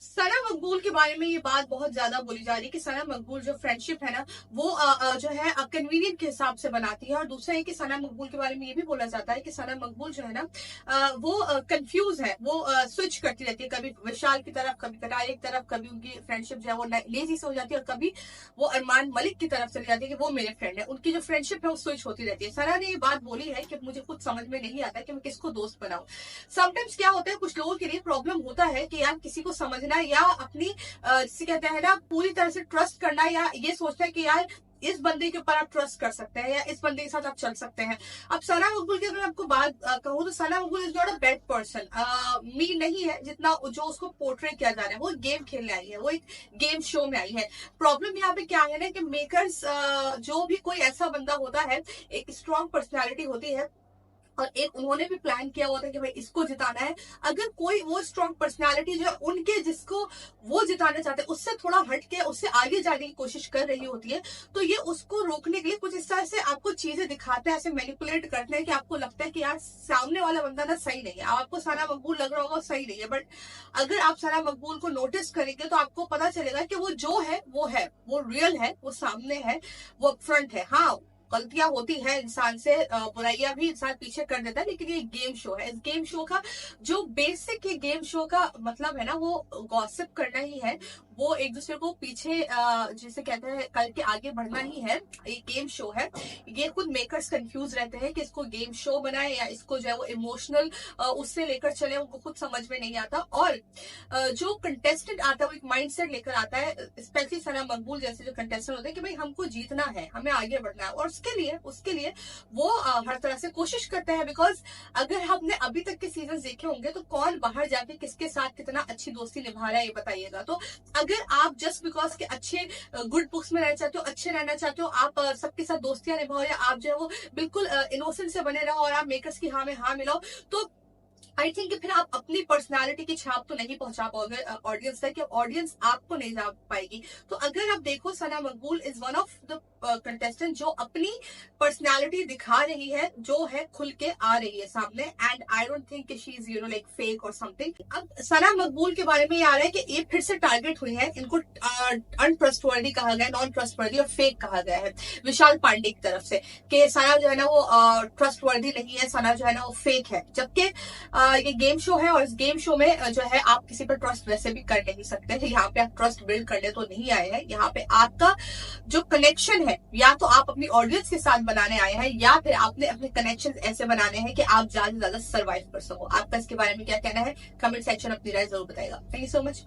सना मकबूल के बारे में ये बात बहुत ज्यादा बोली जा रही है कि सना मकबूल जो फ्रेंडशिप है ना वो जो है कन्वीनियंट के हिसाब से बनाती है। और दूसरा है कि सना मकबूल के बारे में ये भी बोला जाता है कि सना मकबूल जो है ना वो कंफ्यूज है, वो स्विच करती रहती है, कभी विशाल की तरफ, कभी कटारे की तरफ, कभी उनकी फ्रेंडशिप जो है वो लेजी से हो जाती है, और कभी वो अरमान मलिक की तरफ चली जाती है कि वो मेरे फ्रेंड है। उनकी जो फ्रेंडशिप है वो स्विच होती रहती है। सना ने ये बात बोली है कि मुझे कुछ समझ में नहीं आता कि मैं किसको दोस्त बनाऊं। समटाइम्स क्या होता है, कुछ लोगों के लिए प्रॉब्लम होता है कि यार किसी को समझना या अपनी जिसे कहते हैं ना पूरी तरह से ट्रस्ट करना, या ये सोचना है कि यार इस बंदे के ऊपर आप ट्रस्ट कर सकते हैं या इस बंदे के साथ आप चल सकते हैं। अब सना मकबूल की अगर आपको बात कहूँ तो सना मकबूल is not a bad person, mean नहीं है जितना जो उसको पोर्ट्रे किया जा रहा है। वो गेम खेलने आई है, वो एक गेम शो में आई है। प्रॉब्लम यहाँ पे क्या है ना कि मेकर्स, जो भी कोई ऐसा बंदा होता है, एक स्ट्रॉन्ग पर्सनैलिटी होती है और एक उन्होंने भी प्लान किया हुआ था कि भाई इसको जिताना है। अगर कोई वो स्ट्रॉन्ग पर्सनालिटी जो उनके जिसको वो जिताना चाहते हैं उससे थोड़ा हट के उससे आगे जाने की कोशिश कर रही होती है, तो ये उसको रोकने के लिए कुछ इस तरह से आपको चीजें दिखाते हैं, ऐसे मैनिपुलेट करते हैं कि आपको लगता है कि यार सामने वाला बंदा ना सही नहीं है। आपको सना मकबूल लग रहा होगा सही नहीं है, बट अगर आप सना मकबूल को नोटिस करेंगे तो आपको पता चलेगा कि वो जो है, वो रियल है, वो सामने है, वो अपफ्रंट है। हाँ, गलतियां होती है इंसान से, बुराइयां भी इंसान पीछे कर देता है, लेकिन ये गेम शो है। इस गेम शो का जो बेसिक ये गेम शो का मतलब है ना वो गॉसिप करना ही है, वो एक दूसरे को पीछे जिसे कहते हैं करके आगे बढ़ना ही है। ये गेम शो है। ये खुद मेकर्स कंफ्यूज रहते हैं कि इसको गेम शो बनाए या इसको जो है वो इमोशनल उससे लेकर चले, उनको खुद समझ में नहीं आता। और जो कंटेस्टेंट आता है वो एक माइंडसेट लेकर आता है, स्पेशली सना मकबूल जैसे जो कंटेस्टेंट होते हैं कि भाई हमको जीतना है, हमें आगे बढ़ना है, और उसके लिए वो हर तरह से कोशिश करते हैं। बिकॉज अगर हमने अभी तक के सीजन देखे होंगे तो कौन बाहर जाके किसके साथ कितना अच्छी दोस्ती निभा रहा है ये बताइएगा। तो अगर आप जस्ट बिकॉज के अच्छे गुड बुक्स में रहना चाहते हो, अच्छे रहना चाहते हो, आप सबके साथ दोस्तियां निभाओ, या आप जो है वो बिल्कुल इनोसेंट से बने रहो और आप मेकर्स की हाँ में हाँ मिलाओ, तो आई थिंक फिर आप अपनी पर्सनालिटी की छाप तो नहीं पहुंचा पाओगे ऑडियंस तक, कि ऑडियंस आपको नहीं जा पाएगी। तो अगर आप देखो सना मकबूल is one of the contestant जो अपनी पर्सनालिटी दिखा रही है, जो है खुल के आ रही है सामने, and I don't think she is like fake और समथिंग। अब सना मकबूल के बारे में ये आ रहा है कि ये फिर से टारगेट हुई है, इनको अनट्रस्टवर्दी कहा गया, नॉन ट्रस्टवर्दी और फेक कहा गया है विशाल पांडे की तरफ से, कि सना जो है ना वो ट्रस्टवर्दी नहीं है, सना जो है ना वो फेक है। जबकि ये गेम शो है और इस गेम शो में जो है आप किसी पर ट्रस्ट वैसे भी कर नहीं सकते। यहाँ पे आप ट्रस्ट बिल्ड करने तो नहीं आए हैं, यहाँ पे आपका जो कनेक्शन है या तो आप अपनी ऑडियंस के साथ बनाने आए हैं, या फिर आपने अपने कनेक्शन ऐसे बनाने हैं कि आप ज्यादा से ज्यादा सर्वाइव कर सको। आपका इसके बारे में क्या कहना है, कमेंट सेक्शन अपनी राय जरूर बताएगा। Thank you so much.